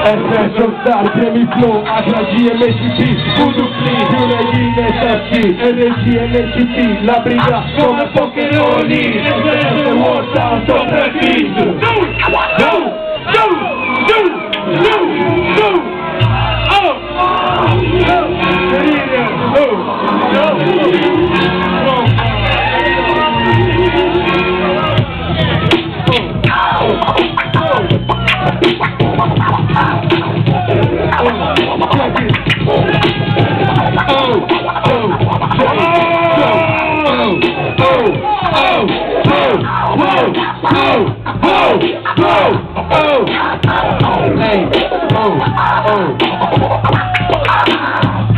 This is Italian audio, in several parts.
Essential Star, premi flow, HG, MCP, Voodoo Clean, più le linee sessi, NG, NCP, la briga come Pokeroni, SS World Sound, sopra il beat.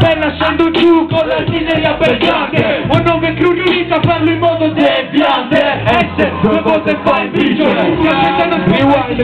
Bella scendo giù con l'artiglieria pesante, un nome crew riunito a farlo in modo deviante. S, due volte fa in briciole, si aspettano rewind.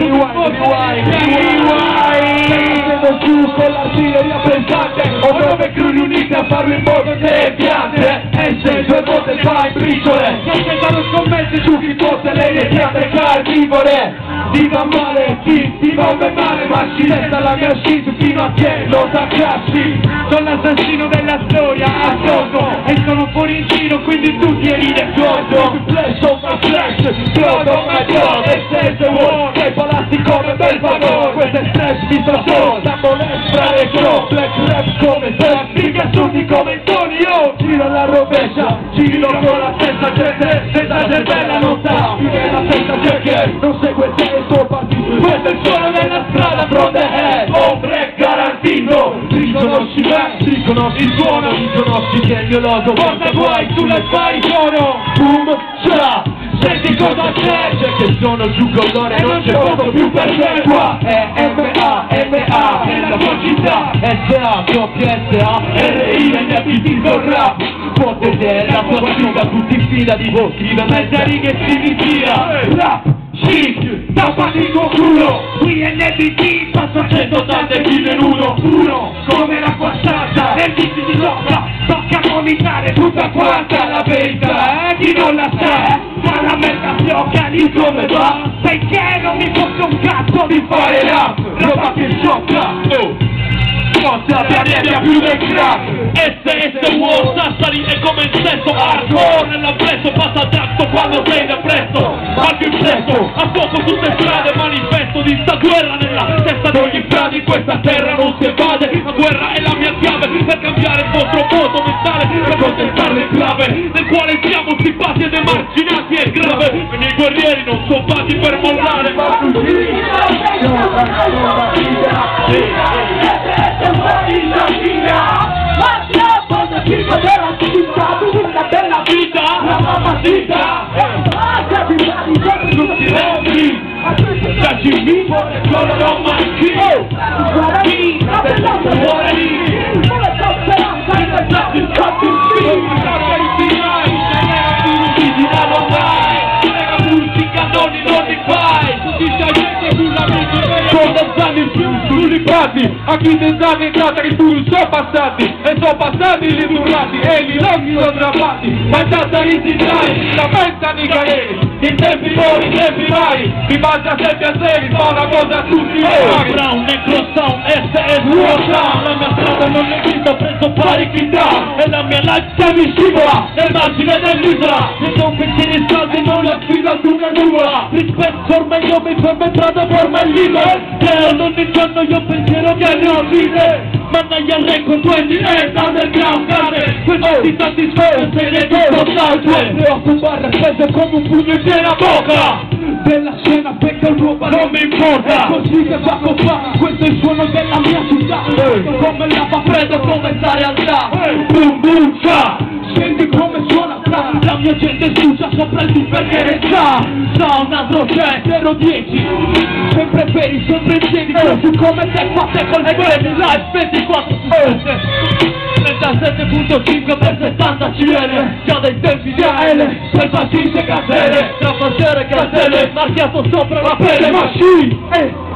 Scendo giù con l'artiglieria pesante, Un nome crew riunito a farlo in modo deviante. S, due volte fa in briciole, si aspettano scommesse su chi fosse le iniziate carnivore. Ti va male, sì, ti va male, ma ci resta la mia shit fino a che lo t'accassi. Sono l'assassino della storia, ascolto, e sono fuori in giro, quindi tu tieni le foto. flash on my flash, chiodo my job, SS World, sei palazzi come bel favore, questo è stress, mi sto solo, da molestra e show, black rap come stress, mica assurdi come Tony, io giro alla rovescia, giro con la testa, gente, senza cervella non sa, più che la testa c'è che non segue te e il tuo partito, questo è il suono della strada, from the head, break garantito, riconosci me, riconosci il suono, riconosci che il mio logo porta guai sulle fai sono, boom, c'è, senti cosa c'è che sono giù con l'ore e non c'è poco più per te qua, è MA, nella tua città, SA, doppia SA, RI, NFT con rap, potete la tua città, tutti in fila di voi, scrive mezza riga e si ritira, rap, shit, tappati il tuo culo, qui è NFT, passo 180 kg in uno, come la tua stanza, nel vizi di tocca vomitare tutta quanta la verità, chi non la sa, ma la merda fiocca lì come va, sai che non mi fosse un cazzo di fare rap, roba che sciocca, forza pianeta più del crack, SS World, Sassari è come il sesso, hardcore nell'appresso, passa tratto quando sei depresso, al più presto, a fuoco tutte strade, manifesto di sta guerra nella testa di ogni frate, questa terra non si evade, la guerra è la mia chiave, per cambiare il vostro voto mentale, per contestare l'enclave, nel quale siamo stipati ed emarginati è grave, e i guerrieri non sono fatti per mollare, la bella vita, la mamacita, non ti rendi, dacci mi vuole solo non manchi, guardi, la bella fuori, a chi te danno entrata che tu sono passati e sono passati li durati e li loghi sono strappati mangiata i titani, la pensano i galeri in tempi buoni, in tempi vari mi mangia sempre a seri, fa una cosa a tutti i vari Brown, Necro Sound, SS World Sound, la mia strada non è vista, ho preso parecchi down e la mia life se mi scivola nel margine dell'isola e sono pensieri saldi, non la sfida su una nuvola rispetto ormai io mi fermo entrata forma il leader che ogni giorno io pensiero che ne ho vite managlia al record 28 underground cade questo ti satisfà se ne dico salve le 8 barre spese come un pugno in piena bocca della scena becca il tuo valore, non mi importa è così che fa compà, questo è il suono della mia città, come lava fredda come sta realtà, boom boom cha, senti come suona la mia gente scusa sopra il perché sa un altro c'è 010 sempre veri, sempre insiemi così come te fatte col premi live 24 su 37.5 per 70 CL già dai tempi di AL per partite caselle tra passere caselle marchiato sopra la pelle machine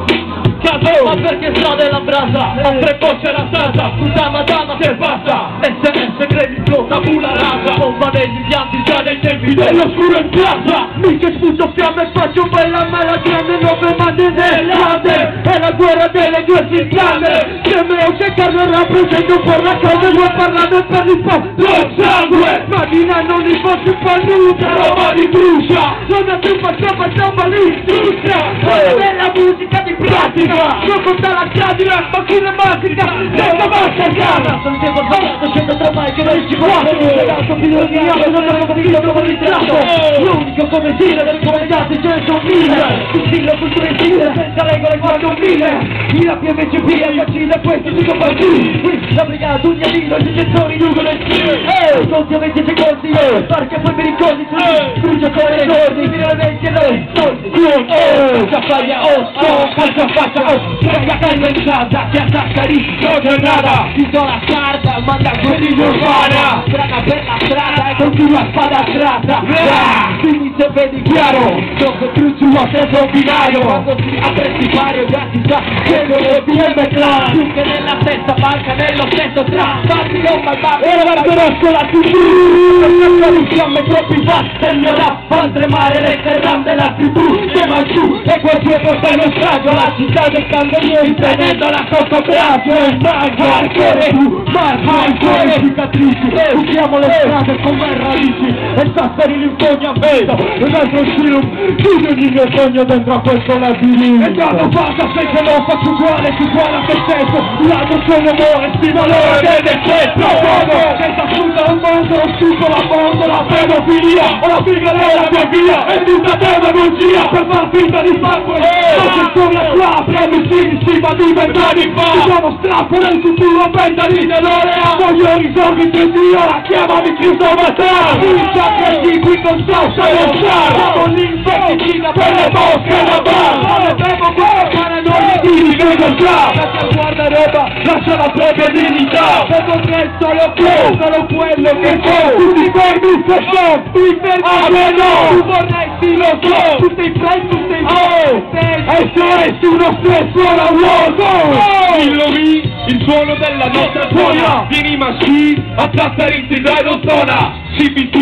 ma perché sta della brasa a tre bocce la salsa tutta madama che passa SS credit flow tabula rasa bomba degli impianti già dai tempi dell'oscuro in piazza mica sfuggio fiamme, faccio bella me la grande, 9 mani nell'ande, è la guerra delle due sistane, Semeo che Carlo rappresento per la causa, io parlando per l'impatto, lo sangue, Madina non li posso palluta, Roma di brucia, non la truppa facciamo l'industria, bella musica di pratica, non conta la cadina, ma chi la massica, nella massacrata, sono tempo sbagliato, scendo tra mai che non ci guardo, l'altro figlio di amo, non avevo capito come ritratto, l'unico come dire, del come date, ce ne sono mille, un stile cultura in stile, senza regole quanto mille, la PMCP e facile, questi tutto partiti, qui la brigata, tutti a Dino, gli genitori, nugono e stile, conti a 20 secondi, perché poi mi ricordi, brucia come le giorni, fino alle 20 e noi, soldi, faccia faccia, prega calma in casa, ti attacca rischio giornata, ti do la carta, manda quelli in urbana, strada per la strada e continua spada tratta, quindi se vedi chiaro, gioco truccio a stesso binario, quando si apre il sipario, già si sa che non è PM Clan, più che nella stessa banca, nello stesso tra, fatti non malvati, e la conosco la TV, fiamme troppi basta, non fa tremare le terram della tribù, tema giù, e qualche porta in ostaggio, la città del candeliere, tenendo la cosa braccio, e hardcore tu, hardcore cicatrici, usiamo le strade come radici, e sassari l'infogna vedo, un altro film, chiudo ogni mio sogno dentro a questo labirinto, e quando passa sai che lo faccio uguale a te stesso, l'altro sono amore, sti valore del decetto, senza sfruttare il mondo, lo stupro la mondo, la pedofilia, o la figa della mia via, è tutta demagogia, per far finta di sangue, ma se sono qua, premi si va di 20 anni fa, ci sono strappo nel futuro, 20 anni nell'orea, voglio risolvi 3 ora, chiamami Cristo Matteo, unica che qui con salsa lo star, con l'insetticida per le mosche da bar, non ne bevo guarda, non ne dici che non sa, guarda roba, lascia la propria dignità, vedo che solo quello che so, tutti quei mister show, tu fermi no, tu vorresti lo so, tutti i friend, tutti i e se uno stesso la uomo, il suono della nostra zona, vieni maschi, a Tassarinti dai non suona, CBT,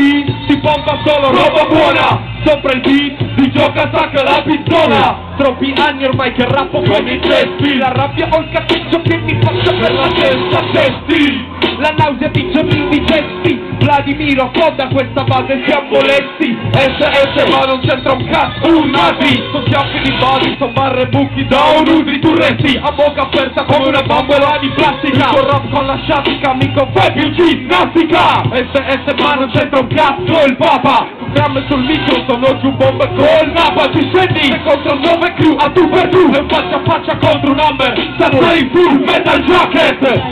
si pompa solo roba buona, sopra il beat, si gioca sacca la pistola, troppi anni ormai che rappo come i testi, la rabbia o il capriccio che mi passa per la testa, testi, la nausea di giorni di gesti, Vladimiro fonda questa base siamo letti, SS ma non c'entra un cazzo, un nazi, sono chiaffi di body, sono barre buchi da un udri turretti, a bocca aperta come una bambola di plastica, il rap con la sciatica, amico fai più ginnastica, SS ma non c'entra un cazzo, il papa, programma sul micro, sono giù bombe col napa, ci senti, se contro 9 crew, a tu per tu, e faccia a faccia contro un number, senza i full metal jacket,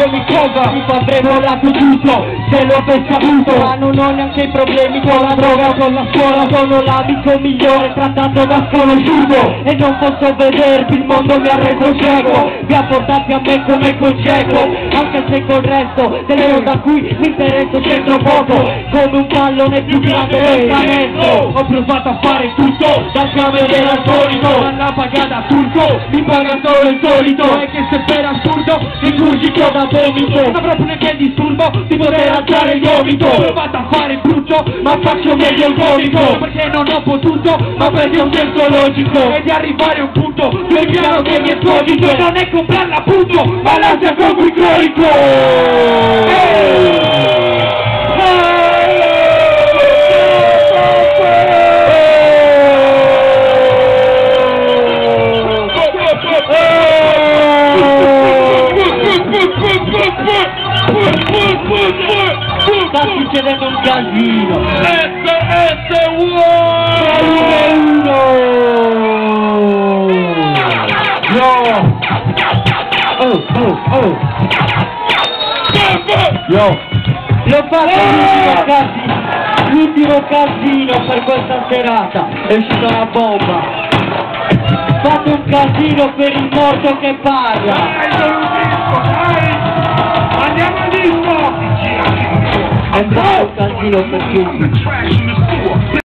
ogni cosa tipo avremo dato tutto se lo avessi avuto, ma non ho neanche i problemi con la droga o con la scuola, sono l'amico migliore trattato da sconosciuto e non posso vedervi, il mondo mi ha reso cieco, vi ha portati a me come conceco, anche se col resto delle da cui mi interesso c'entro poco, come un pallone più grande del canestro, ho provato a fare tutto dal cameriere al solito, alla pagata turco mi paga solo il solito, e che se per assurdo rigurgito da vomito, non proprio neanche il disturbo di poter alzare il gomito, ho provato a fare brutto ma faccio meglio il comico, perché non ho potuto ma perché ho un senso logico, e di arrivare a un punto dove il piano che mi è cogito non è comprarla appunto ma l'ansia con cui cronico. Sta succedendo un casino. SS Yo, l'ho fatto l'ultimo casino per questa serata, è uscita la bomba. Fate un casino per il morto che parla. Andiamo al disco! È un casino per tutti.